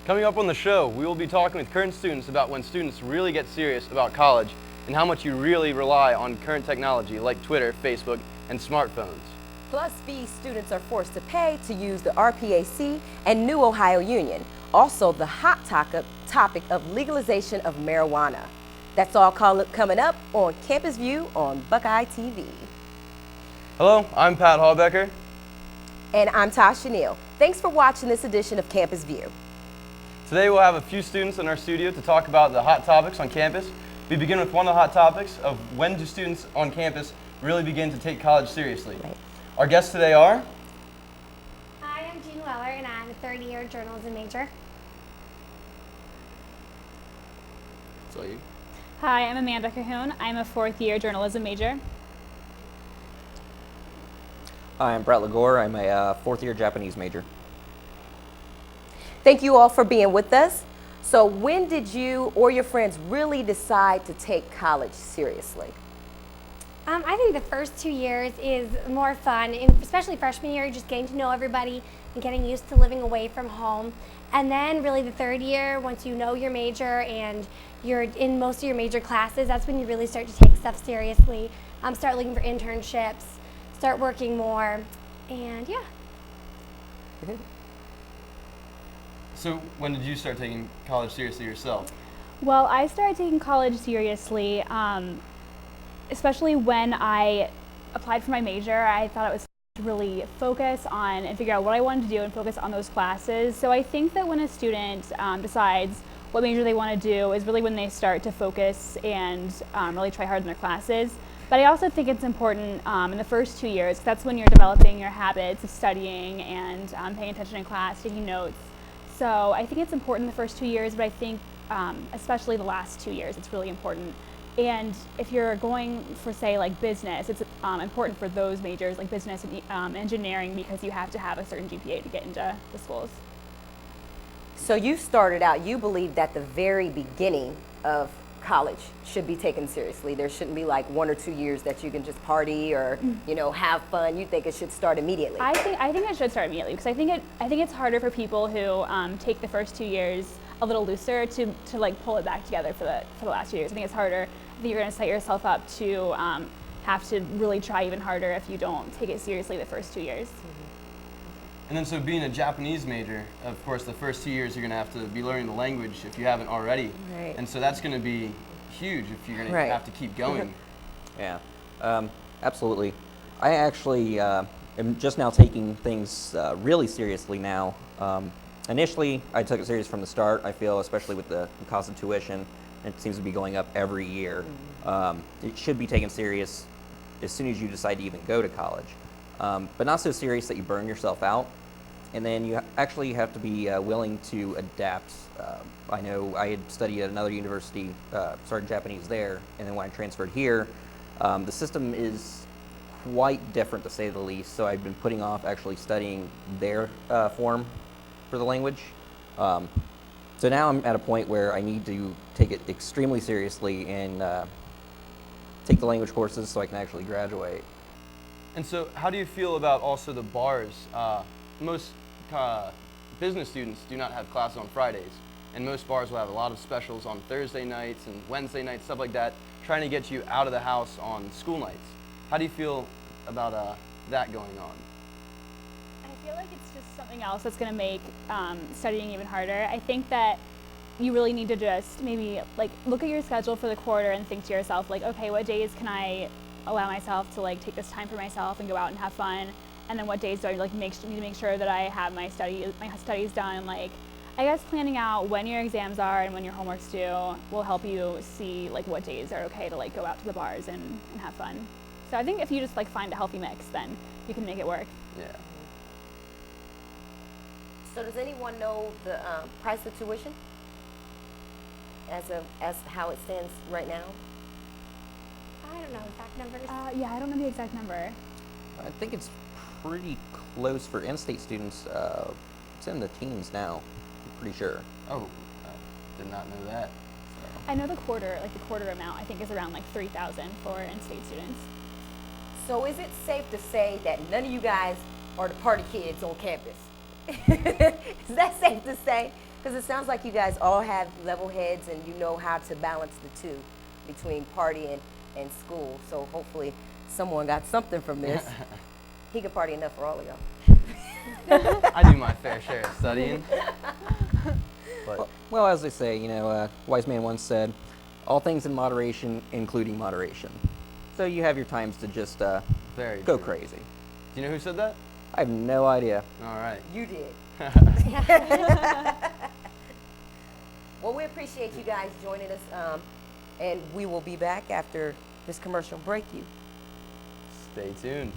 Coming up on the show, we will be talking with current students about when students really get serious about college and how much you really rely on current technology like Twitter, Facebook, and smartphones. Plus, these students are forced to pay to use the RPAC and New Ohio Union. Also, the hot topic of legalization of marijuana. That's all coming up on Campus View on Buckeye TV. Hello, I'm Pat Hallbecker. And I'm Tasha Neal. Thanks for watching this edition of Campus View. Today we'll have a few students in our studio to talk about the hot topics on campus. We begin with one of the hot topics of when do students on campus really begin to take college seriously. Right. Our guests today are... Hi, I'm Jean Weller, and I'm a third-year journalism major. So you. Hi, I'm Amanda Cahoon. I'm a fourth-year journalism major. Hi, I'm Brett Lagore. I'm a fourth-year Japanese major. Thank you all for being with us. So when did you or your friends really decide to take college seriously? I think the first 2 years is more fun, and especially freshman year, just getting to know everybody and getting used to living away from home. And then really the third year, once you know your major and you're in most of your major classes, that's when you really start to take stuff seriously. Start looking for internships, start working more, and yeah. So when did you start taking college seriously yourself? Well, I started taking college seriously, especially when I applied for my major. I thought it was to really focus on and figure out what I wanted to do and focus on those classes. So I think that when a student decides what major they want to do is really when they start to focus and really try hard in their classes. But I also think it's important in the first 2 years, 'cause that's when you're developing your habits of studying and paying attention in class, taking notes. So I think it's important in the first 2 years, but I think especially the last 2 years, it's really important. And if you're going for, say, like business, it's important for those majors like business and engineering, because you have to have a certain GPA to get into the schools. So you started out, you believe that the very beginning of college should be taken seriously. There shouldn't be like 1 or 2 years that you can just party or, you know, have fun. You think it should start immediately? I think it should start immediately, because I think it's harder for people who take the first 2 years a little looser to like pull it back together for the last 2 years. I think it's harder. I think you're going to set yourself up to have to really try even harder if you don't take it seriously the first 2 years. And then so being a Japanese major, of course the first 2 years you're going to have to be learning the language if you haven't already. Right. And so that's going to be huge if you're going Right. to have to keep going. Yeah, absolutely. I actually am just now taking things really seriously now. Initially, I took it serious from the start. I feel, especially with the cost of tuition, it seems to be going up every year. It should be taken serious as soon as you decide to even go to college. But not so serious that you burn yourself out. And then you actually have to be willing to adapt. I know I had studied at another university, started Japanese there, and then when I transferred here, the system is quite different to say the least. So I've been putting off actually studying their form for the language. So now I'm at a point where I need to take it extremely seriously and take the language courses so I can actually graduate. And so how do you feel about also the bars? Most business students do not have classes on Fridays, and most bars will have a lot of specials on Thursday nights and Wednesday nights, stuff like that, trying to get you out of the house on school nights. How do you feel about that going on? I feel like it's just something else that's going to make studying even harder. I think that you really need to just maybe like look at your schedule for the quarter and think to yourself like, okay, what days can I allow myself to like take this time for myself and go out and have fun? And then what days do I like need to make sure that I have my studies done? Like, I guess planning out when your exams are and when your homework's due will help you see like what days are okay to like go out to the bars and have fun. So I think if you just like find a healthy mix, then you can make it work. Yeah. So does anyone know the price of tuition as how it stands right now? I don't know exact numbers. Yeah, I don't know the exact number. I think it's pretty close for in-state students. It's in the teens now, I'm pretty sure. Oh, I did not know that. So. I know the quarter amount I think is around like $3,000 for in-state students. So is it safe to say that none of you guys are the party kids on campus? Is that safe to say? Because it sounds like you guys all have level heads and you know how to balance the two between partying and school. So hopefully someone got something from this. He could party enough for all of y'all. I do my fair share of studying. But Well, as they say, wise man once said, all things in moderation, including moderation. So you have your times to just very go true. crazy. Do you know who said that? I have no idea. All right. You did. Well, we appreciate you guys joining us, and we will be back after this commercial break. Stay tuned.